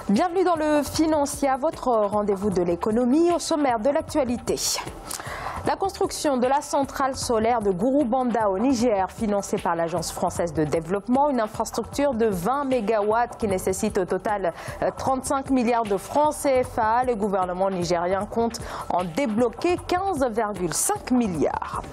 Bienvenue dans le Financier, votre rendez-vous de l'économie, au sommaire de l'actualité. La construction de la centrale solaire de Gurubanda au Niger, financée par l'Agence française de développement, une infrastructure de 20 MW qui nécessite au total 35 milliards de francs CFA. Le gouvernement nigérien compte en débloquer 15,5 milliards.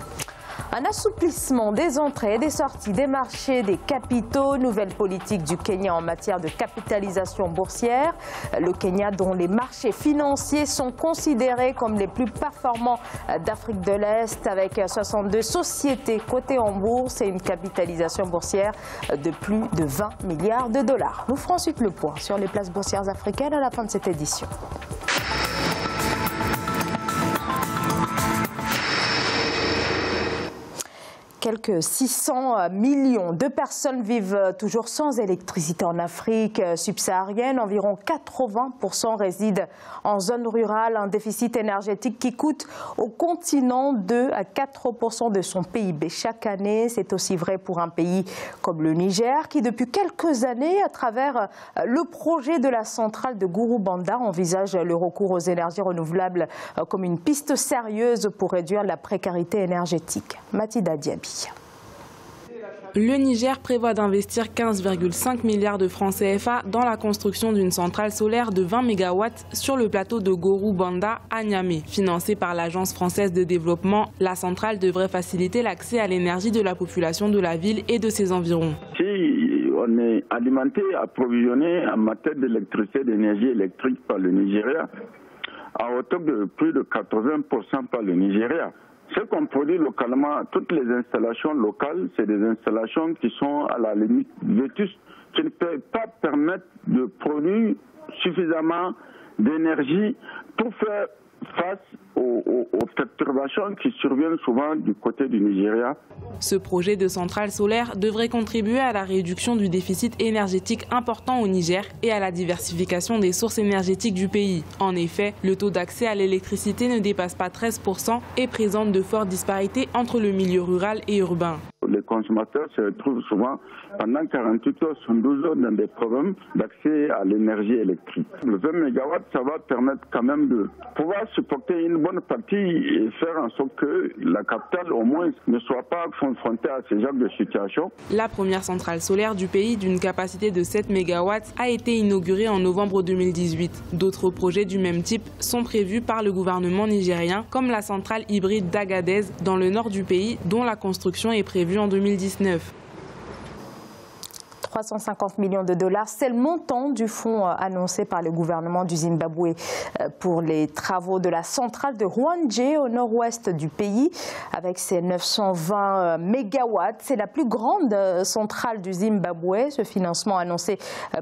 Un assouplissement des entrées et des sorties des marchés des capitaux, nouvelle politique du Kenya en matière de capitalisation boursière. Le Kenya, dont les marchés financiers sont considérés comme les plus performants d'Afrique de l'Est, avec 62 sociétés cotées en bourse et une capitalisation boursière de plus de 20 milliards de dollars. Nous ferons ensuite le point sur les places boursières africaines à la fin de cette édition. Quelques 600 millions de personnes vivent toujours sans électricité en Afrique subsaharienne. Environ 80% résident en zone rurale. Un déficit énergétique qui coûte au continent 2 à 4% de son PIB chaque année. C'est aussi vrai pour un pays comme le Niger qui, depuis quelques années, à travers le projet de la centrale de Gurubanda, envisage le recours aux énergies renouvelables comme une piste sérieuse pour réduire la précarité énergétique. Mathilda Diaby. Le Niger prévoit d'investir 15,5 milliards de francs CFA dans la construction d'une centrale solaire de 20 MW sur le plateau de Gurubanda à Niamey. Financée par l'Agence française de développement, la centrale devrait faciliter l'accès à l'énergie de la population de la ville et de ses environs. Si on est alimenté, approvisionné en matière d'électricité, d'énergie électrique par le Nigeria, à hauteur de plus de 80% par le Nigeria. Ce qu'on produit localement, toutes les installations locales, c'est des installations qui sont à la limite vétustes, qui ne peuvent pas permettre de produire suffisamment d'énergie pour faire face aux perturbations qui surviennent souvent du côté du Nigeria. Ce projet de centrale solaire devrait contribuer à la réduction du déficit énergétique important au Niger et à la diversification des sources énergétiques du pays. En effet, le taux d'accès à l'électricité ne dépasse pas 13% et présente de fortes disparités entre le milieu rural et urbain. Les consommateurs se retrouvent souvent pendant 48 heures, 72 heures dans des problèmes d'accès à l'énergie électrique. Le 20 MW, ça va permettre quand même de pouvoir supporter une bonne partie et faire en sorte que la capitale au moins ne soit pas confrontée à ce genre de situation. La première centrale solaire du pays d'une capacité de 7 MW a été inaugurée en novembre 2018. D'autres projets du même type sont prévus par le gouvernement nigérien, comme la centrale hybride d'Agadez dans le nord du pays, dont la construction est prévue en 2019. 350 millions de dollars, c'est le montant du fonds annoncé par le gouvernement du Zimbabwe pour les travaux de la centrale de Rwanje au nord-ouest du pays. Avec ses 920 mégawatts, c'est la plus grande centrale du Zimbabwe. Ce financement annoncé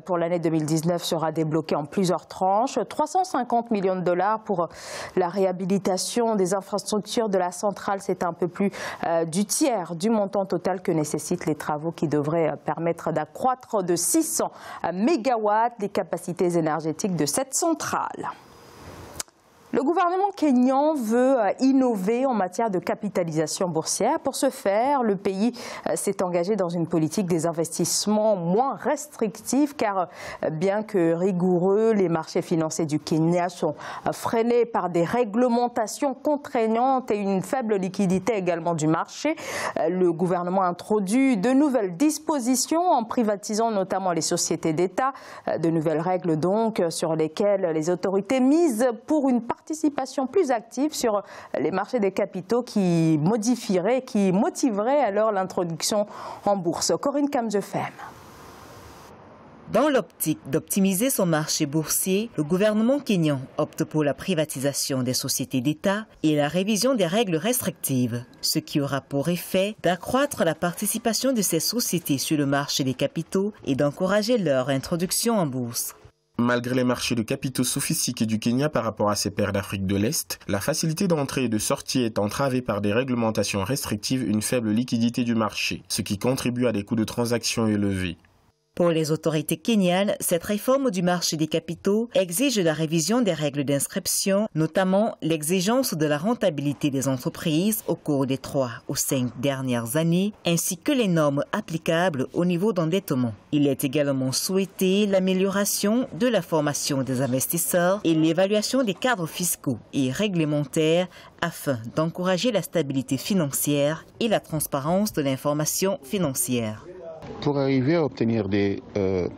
pour l'année 2019 sera débloqué en plusieurs tranches. 350 millions de dollars pour la réhabilitation des infrastructures de la centrale. C'est un peu plus du tiers du montant total que nécessitent les travaux qui devraient permettre d'accroître de 600 mégawatts les capacités énergétiques de cette centrale. Le gouvernement kényan veut innover en matière de capitalisation boursière. Pour ce faire, le pays s'est engagé dans une politique des investissements moins restrictive car bien que rigoureux, les marchés financiers du Kenya sont freinés par des réglementations contraignantes et une faible liquidité également du marché. Le gouvernement a introduit de nouvelles dispositions en privatisant notamment les sociétés d'État. De nouvelles règles donc sur lesquelles les autorités misent pour une participation plus active sur les marchés des capitaux qui motiverait alors l'introduction en bourse. Corinne Kamzefem. Dans l'optique d'optimiser son marché boursier, le gouvernement kényan opte pour la privatisation des sociétés d'État et la révision des règles restrictives, ce qui aura pour effet d'accroître la participation de ces sociétés sur le marché des capitaux et d'encourager leur introduction en bourse. Malgré les marchés de capitaux sophistiqués du Kenya par rapport à ses pairs d'Afrique de l'Est, la facilité d'entrée et de sortie est entravée par des réglementations restrictives et une faible liquidité du marché, ce qui contribue à des coûts de transaction élevés. Pour les autorités kenyanes, cette réforme du marché des capitaux exige la révision des règles d'inscription, notamment l'exigence de la rentabilité des entreprises au cours des 3 ou 5 dernières années, ainsi que les normes applicables au niveau d'endettement. Il est également souhaité l'amélioration de la formation des investisseurs et l'évaluation des cadres fiscaux et réglementaires afin d'encourager la stabilité financière et la transparence de l'information financière. Pour arriver à obtenir des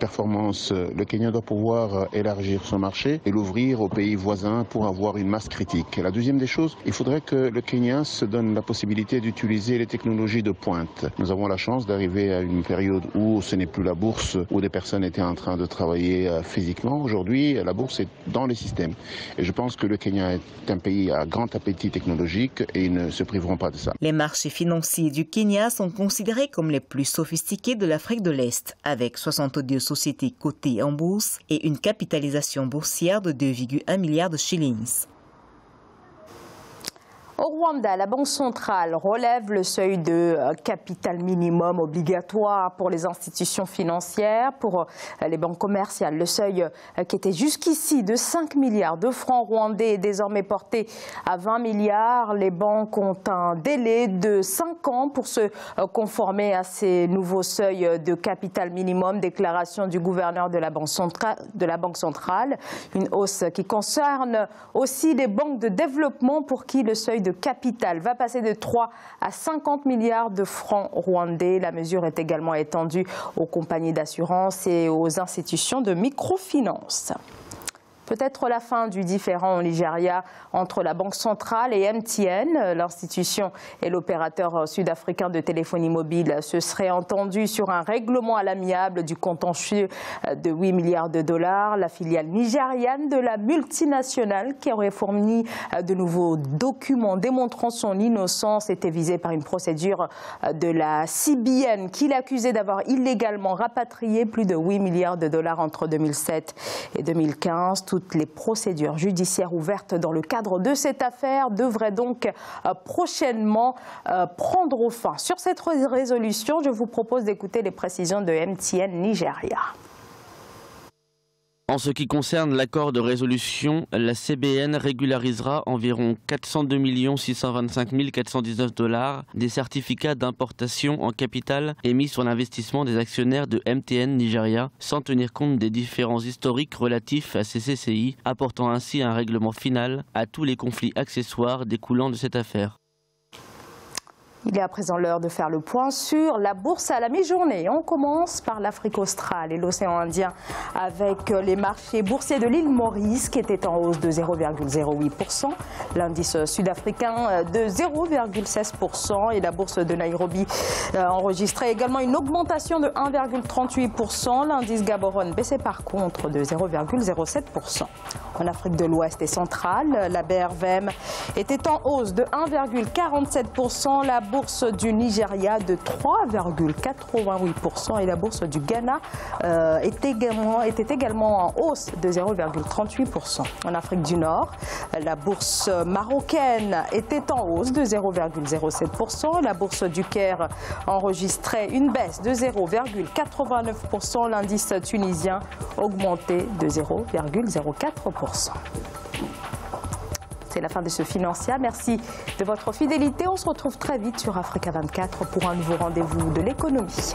performances, le Kenya doit pouvoir élargir son marché et l'ouvrir aux pays voisins pour avoir une masse critique. La deuxième des choses, il faudrait que le Kenya se donne la possibilité d'utiliser les technologies de pointe. Nous avons la chance d'arriver à une période où ce n'est plus la bourse où des personnes étaient en train de travailler physiquement. Aujourd'hui, la bourse est dans les systèmes. Et je pense que le Kenya est un pays à grand appétit technologique et ils ne se priveront pas de ça. Les marchés financiers du Kenya sont considérés comme les plus sophistiqués de l'Afrique de l'Est, avec 62 sociétés cotées en bourse et une capitalisation boursière de 2,1 milliards de shillings. Au Rwanda, la Banque centrale relève le seuil de capital minimum obligatoire pour les institutions financières, pour les banques commerciales. Le seuil qui était jusqu'ici de 5 milliards de francs rwandais est désormais porté à 20 milliards. Les banques ont un délai de 5 ans pour se conformer à ces nouveaux seuils de capital minimum. Déclaration du gouverneur de la Banque centrale. Une hausse qui concerne aussi les banques de développement pour qui le seuil de capital va passer de 3 à 50 milliards de francs rwandais. La mesure est également étendue aux compagnies d'assurance et aux institutions de microfinance. Peut-être la fin du différend au Nigeria entre la Banque centrale et MTN. L'institution et l'opérateur sud-africain de téléphonie mobile se seraient entendus sur un règlement à l'amiable du contentieux de 8 milliards de dollars. La filiale nigériane de la multinationale qui aurait fourni de nouveaux documents démontrant son innocence était visée par une procédure de la CBN qui l'accusait d'avoir illégalement rapatrié plus de 8 milliards de dollars entre 2007 et 2015. Toutes les procédures judiciaires ouvertes dans le cadre de cette affaire devraient donc prochainement prendre fin. Sur cette résolution, je vous propose d'écouter les précisions de MTN Nigeria. En ce qui concerne l'accord de résolution, la CBN régularisera environ 402 625 419 $ des certificats d'importation en capital émis sur l'investissement des actionnaires de MTN Nigeria, sans tenir compte des différends historiques relatifs à ces CCI, apportant ainsi un règlement final à tous les conflits accessoires découlant de cette affaire. Il est à présent l'heure de faire le point sur la bourse à la mi-journée. On commence par l'Afrique australe et l'océan Indien avec les marchés boursiers de l'île Maurice qui étaient en hausse de 0,08%, l'indice sud-africain de 0,16% et la bourse de Nairobi enregistrait également une augmentation de 1,38%. L'indice Gaborone baissait par contre de 0,07%. En Afrique de l'Ouest et centrale, la BRVM était en hausse de 1,47%, la bourse du Nigeria de 3,88% et la bourse du Ghana était également en hausse de 0,38%. En Afrique du Nord, la bourse marocaine était en hausse de 0,07%. La bourse du Caire enregistrait une baisse de 0,89%. L'indice tunisien augmentait de 0,04%. C'est la fin de ce Financia. Merci de votre fidélité. On se retrouve très vite sur Africa 24 pour un nouveau rendez-vous de l'économie.